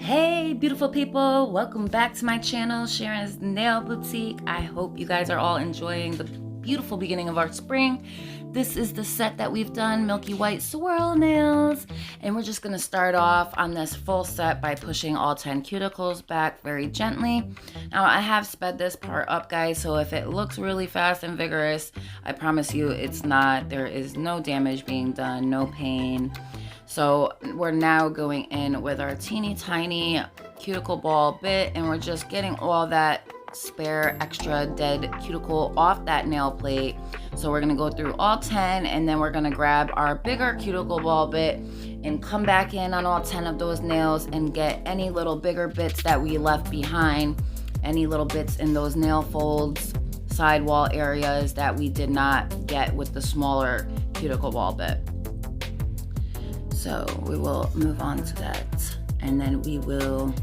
Hey beautiful people, welcome back to my channel, Sharon's Nail Boutique. I hope you guys are all enjoying the beautiful beginning of our spring. This is the set that we've done, Milky White Swirl Nails, and we're just going to start off on this full set by pushing all 10 cuticles back very gently. Now I have sped this part up, guys, so if it looks really fast and vigorous, I promise you it's not. There is no damage being done, no pain. So we're now going in with our teeny tiny cuticle ball bit, and we're just getting all that spare extra dead cuticle off that nail plate. So we're gonna go through all 10, and then we're gonna grab our bigger cuticle ball bit and come back in on all 10 of those nails and get any little bigger bits that we left behind, any little bits in those nail folds, sidewall areas that we did not get with the smaller cuticle ball bit. So we will move on to that, and then we will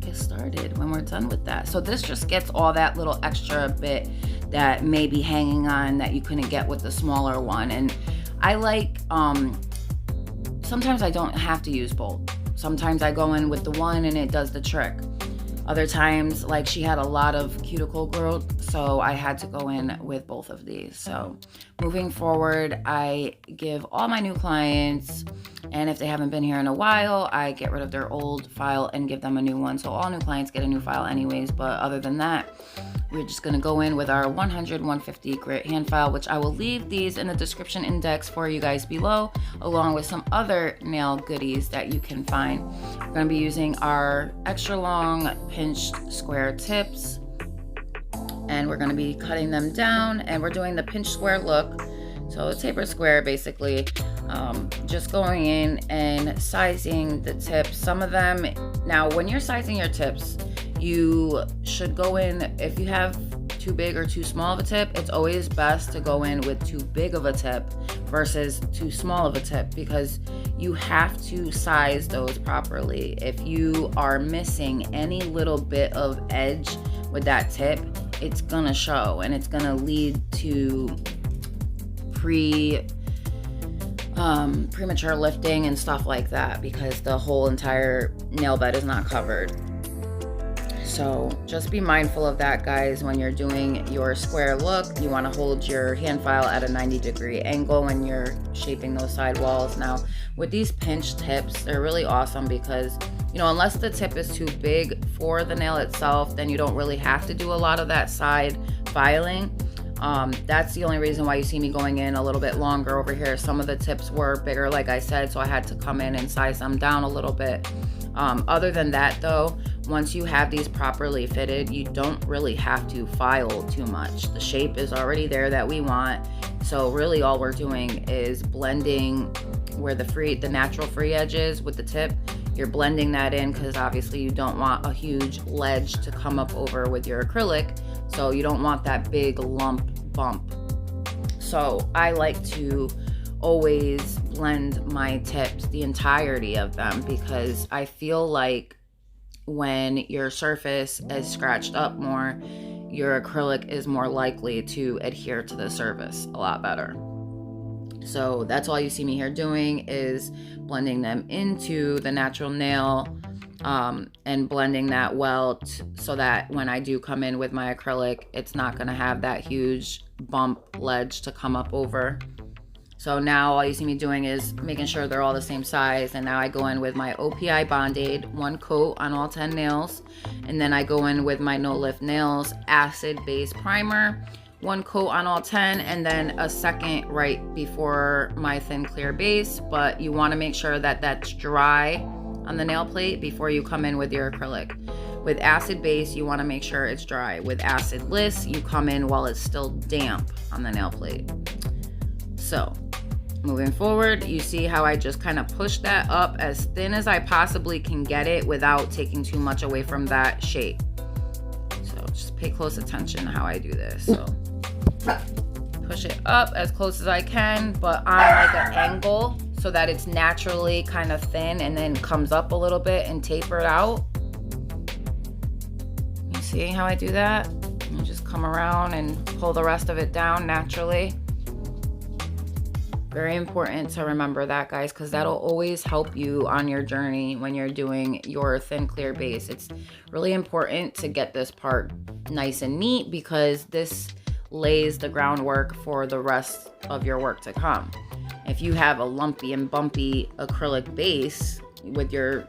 get started when we're done with that. So this just gets all that little extra bit that may be hanging on that you couldn't get with the smaller one. And I like, sometimes I don't have to use both. Sometimes I go in with the one and it does the trick. Other times, like she had a lot of cuticle growth, so I had to go in with both of these. So moving forward, I give all my new clients, and if they haven't been here in a while, I get rid of their old file and give them a new one. So all new clients get a new file anyways, but other than that, we're just gonna go in with our 100, 150 grit hand file, which I will leave these in the description index for you guys below, along with some other nail goodies that you can find. We're gonna be using our extra long pinched square tips, and we're gonna be cutting them down, and we're doing the pinch square look. So a taper square, basically, just going in and sizing the tips. Some of them, now when you're sizing your tips, you should go in, if you have too big or too small of a tip, it's always best to go in with too big of a tip versus too small of a tip, because you have to size those properly. If you are missing any little bit of edge with that tip, it's gonna show, and it's gonna lead to premature lifting and stuff like that, because the whole entire nail bed is not covered. So just be mindful of that, guys. When you're doing your square look, you want to hold your hand file at a 90-degree angle when you're shaping those side walls. Now with these pinch tips, they're really awesome because, you know, unless the tip is too big for the nail itself, then you don't really have to do a lot of that side filing. That's the only reason why you see me going in a little bit longer over here. Some of the tips were bigger, like I said, so I had to come in and size them down a little bit. Other than that though, once you have these properly fitted, you don't really have to file too much. The shape is already there that we want. So really all we're doing is blending where the natural free edge is with the tip. You're blending that in because obviously you don't want a huge ledge to come up over with your acrylic. So you don't want that big lump bump. So I like to always blend my tips, the entirety of them, because I feel like when your surface is scratched up more, your acrylic is more likely to adhere to the surface a lot better. So that's all you see me here doing, is blending them into the natural nail, and blending that well so that when I do come in with my acrylic, it's not going to have that huge bump ledge to come up over. So now all you see me doing is making sure they're all the same size, and now I go in with my OPI Band-Aid, one coat on all 10 nails, and then I go in with my No Lift Nails Acid Base Primer, one coat on all 10, and then a second right before my thin clear base. But you want to make sure that that's dry on the nail plate before you come in with your acrylic. With acid base, you want to make sure it's dry. With acidless, you come in while it's still damp on the nail plate. So moving forward, you see how I just kind of push that up as thin as I possibly can get it without taking too much away from that shape. So just pay close attention to how I do this. So push it up as close as I can, but on like an angle so that it's naturally kind of thin and then comes up a little bit and taper it out. You see how I do that? You just come around and pull the rest of it down naturally. Very important to remember that, guys, because that'll always help you on your journey when you're doing your thin clear base. It's really important to get this part nice and neat because this lays the groundwork for the rest of your work to come. If you have a lumpy and bumpy acrylic base with your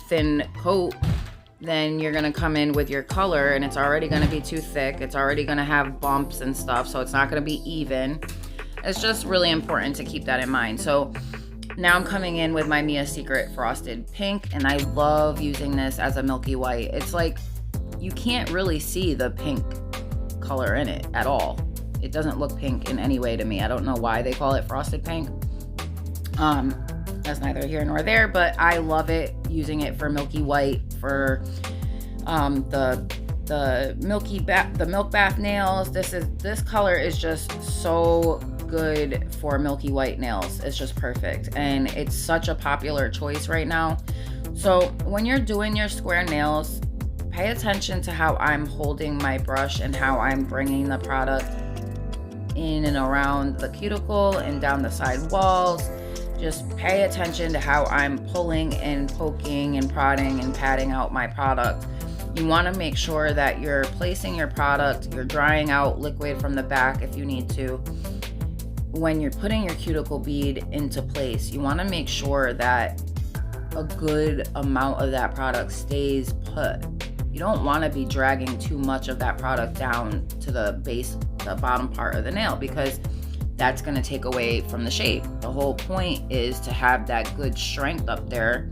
thin coat, then you're going to come in with your color and it's already going to be too thick. It's already going to have bumps and stuff, so it's not going to be even. It's just really important to keep that in mind. So now I'm coming in with my Mia Secret Frosted Pink, and I love using this as a milky white. It's like you can't really see the pink color in it at all. It doesn't look pink in any way to me. I don't know why they call it Frosted Pink. That's neither here nor there, but I love it, using it for milky white, for the milk bath nails. This color is just so good for milky white nails. It's just perfect, and it's such a popular choice right now. So when you're doing your square nails, pay attention to how I'm holding my brush and how I'm bringing the product in and around the cuticle and down the side walls. Just pay attention to how I'm pulling and poking and prodding and patting out my product. You want to make sure that you're placing your product, you're drying out liquid from the back if you need to. When you're putting your cuticle bead into place, you want to make sure that a good amount of that product stays put. You don't want to be dragging too much of that product down to the base, the bottom part of the nail, because that's going to take away from the shape. The whole point is to have that good strength up there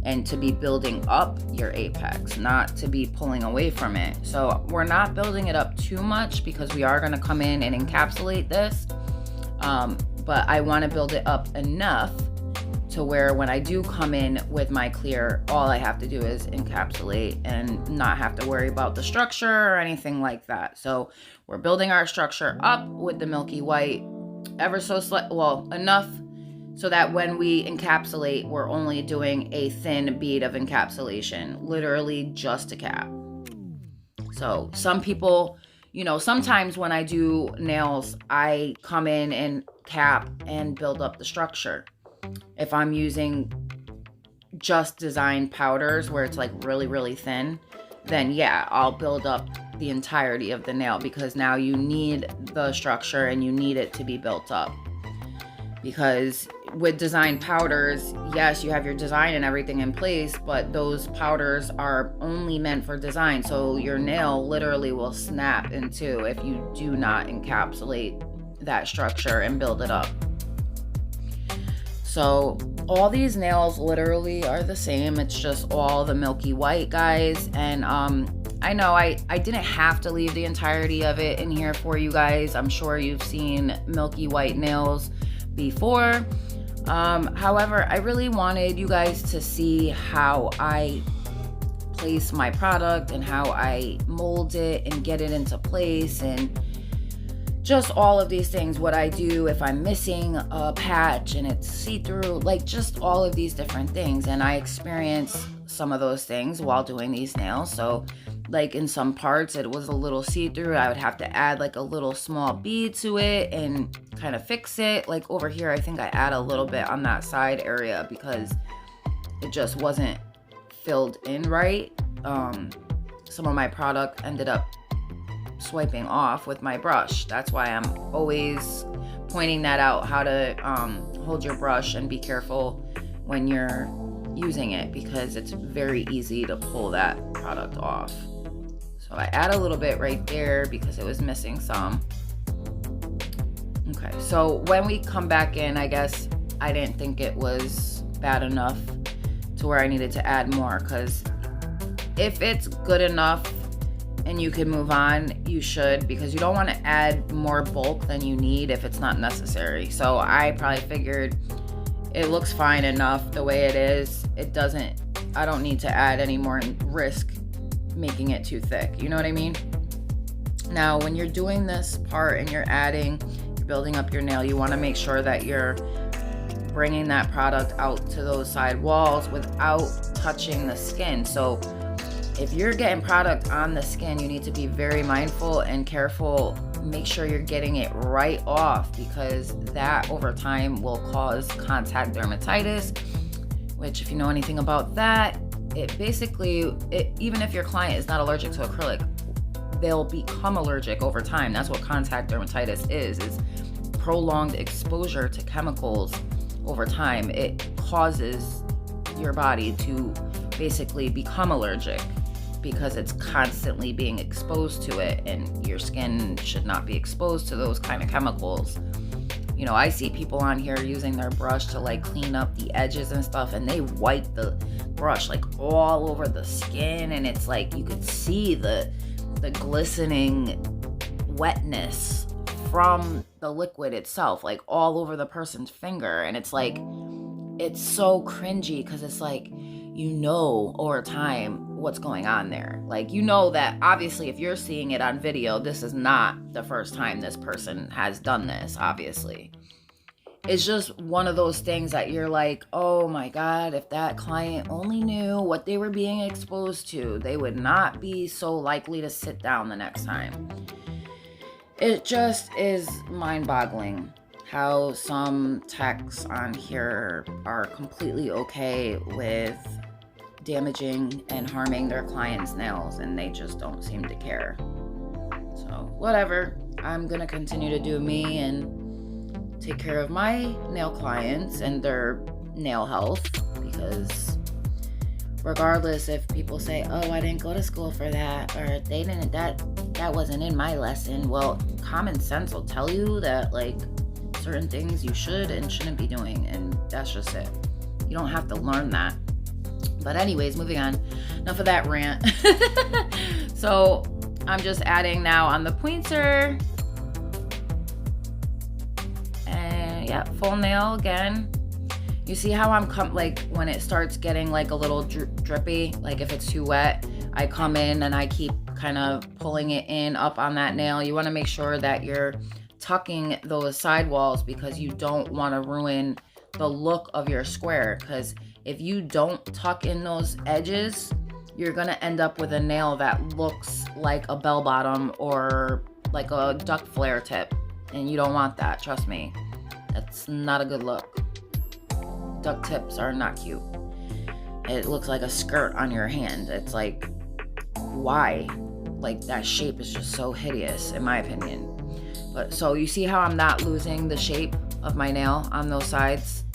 and to be building up your apex, not to be pulling away from it. So we're not building it up too much because we are going to come in and encapsulate this. But I want to build it up enough to where when I do come in with my clear, all I have to do is encapsulate and not have to worry about the structure or anything like that. So we're building our structure up with the milky white ever so slightly, well, enough so that when we encapsulate, we're only doing a thin bead of encapsulation, literally just a cap. So some people, you know, sometimes when I do nails, I come in and cap and build up the structure. If I'm using just design powders where it's like really, really thin, then yeah, I'll build up the entirety of the nail because now you need the structure and you need it to be built up. Because with design powders, yes, you have your design and everything in place, but those powders are only meant for design. So your nail literally will snap in two if you do not encapsulate that structure and build it up. So all these nails literally are the same. It's just all the milky white, guys. And I know I didn't have to leave the entirety of it in here for you guys. I'm sure you've seen milky white nails before. However, I really wanted you guys to see how I place my product and how I mold it and get it into place, and just all of these things, what I do if I'm missing a patch and it's see-through, like just all of these different things. And I experience some of those things while doing these nails. So like in some parts it was a little see-through, I would have to add like a little small bead to it and kind of fix it. Like over here, I think I add a little bit on that side area because it just wasn't filled in right. Some of my product ended up swiping off with my brush. That's why I'm always pointing that out, how to hold your brush and be careful when you're using it, because it's very easy to pull that product off. So I add a little bit right there because it was missing some. Okay, so when we come back in, I guess I didn't think it was bad enough to where I needed to add more, because if it's good enough and you can move on, you should, because you don't want to add more bulk than you need if it's not necessary. So I probably figured it looks fine enough the way it is. I don't need to add any more and risk making it too thick. You know what I mean? Now, when you're doing this part and you're building up your nail, you want to make sure that you're bringing that product out to those side walls without touching the skin. So if you're getting product on the skin, you need to be very mindful and careful make sure you're getting it right off, because that over time will cause contact dermatitis, which, if you know anything about that, it basically, even if your client is not allergic to acrylic, they'll become allergic over time. That's what contact dermatitis is prolonged exposure to chemicals over time. It causes your body to basically become allergic because it's constantly being exposed to it, and your skin should not be exposed to those kind of chemicals. You know, I see people on here using their brush to like clean up the edges and stuff, and they wipe the brush like all over the skin, and it's like you could see the glistening wetness from the liquid itself, like all over the person's finger. And it's like, it's so cringy, because it's like, you know, over time what's going on there. Like, you know that obviously if you're seeing it on video, this is not the first time this person has done this, obviously. It's just one of those things that you're like, oh my God, if that client only knew what they were being exposed to, they would not be so likely to sit down the next time. It just is mind-boggling how some techs on here are completely okay with damaging and harming their clients' nails, and they just don't seem to care. So whatever, I'm gonna continue to do me and take care of my nail clients and their nail health, because regardless if people say, oh, I didn't go to school for that, or they didn't, that wasn't in my lesson. Well, common sense will tell you that like certain things you should and shouldn't be doing, and that's just it. You don't have to learn that. But anyways, moving on, enough of that rant. So I'm just adding now on the pointer, and yeah, full nail again. You see how I'm like when it starts getting like a little drippy, like if it's too wet, I come in and I keep kind of pulling it in up on that nail. You want to make sure that you're tucking those sidewalls, because you don't want to ruin the look of your square, because if you don't tuck in those edges, you're going to end up with a nail that looks like a bell bottom or like a duck flare tip, and you don't want that. Trust me, that's not a good look. Duck tips are not cute. It looks like a skirt on your hand. It's like, why? Like, that shape is just so hideous, in my opinion. But so you see how I'm not losing the shape of my nail on those sides?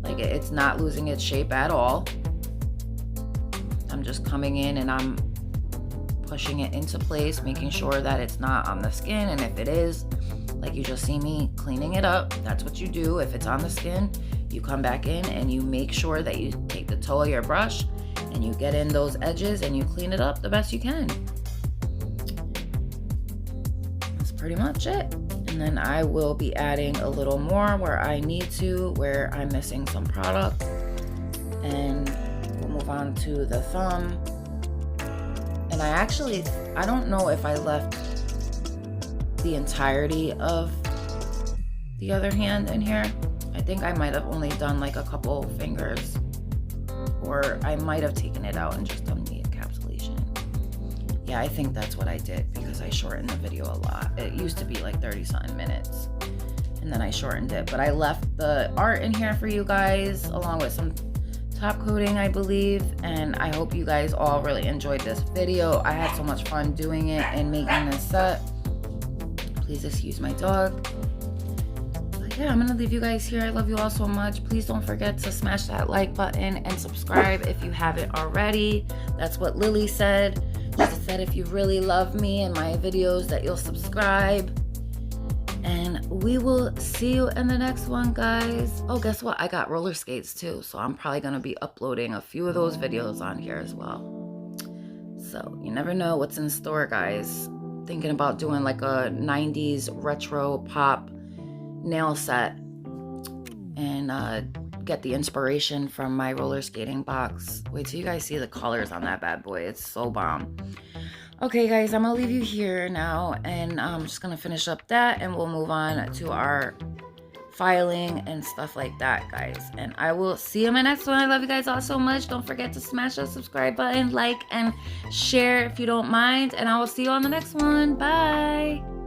Like, it's not losing its shape at all. I'm just coming in and I'm pushing it into place, making sure that it's not on the skin. And if it is, like you just see me cleaning it up, that's what you do. If it's on the skin, you come back in and you make sure that you take the toe of your brush and you get in those edges and you clean it up the best you can. That's pretty much it. And then I will be adding a little more where I need to, where I'm missing some product. And we'll move on to the thumb. And I don't know if I left the entirety of the other hand in here. I think I might have only done like a couple fingers, or I might have taken it out and just done the encapsulation. Yeah, I think that's what I did, because I shortened the video a lot. It used to be like 30-something minutes, and then I shortened it. But I left the art in here for you guys, along with some top coating, I believe. And I hope you guys all really enjoyed this video. I had so much fun doing it and making this set. Please excuse my dog. But yeah, I'm gonna leave you guys here. I love you all so much. Please don't forget to smash that like button and subscribe if you haven't already. That's what Lily said. She said if you really love me and my videos that you'll subscribe. And we will see you in the next one, guys. Oh, guess what? I got roller skates too, so I'm probably gonna be uploading a few of those videos on here as well. So you never know what's in store, guys. Thinking about doing like a 90s retro pop nail set, and get the inspiration from my roller skating box. Wait till you guys see the colors on that bad boy. It's so bomb. Okay, guys, I'm gonna leave you here now, and I'm just gonna finish up that, and we'll move on to our filing and stuff like that, guys. And I will see you in my next one. I love you guys all so much. Don't forget to smash that subscribe button, like, and share if you don't mind. And I will see you on the next one. Bye.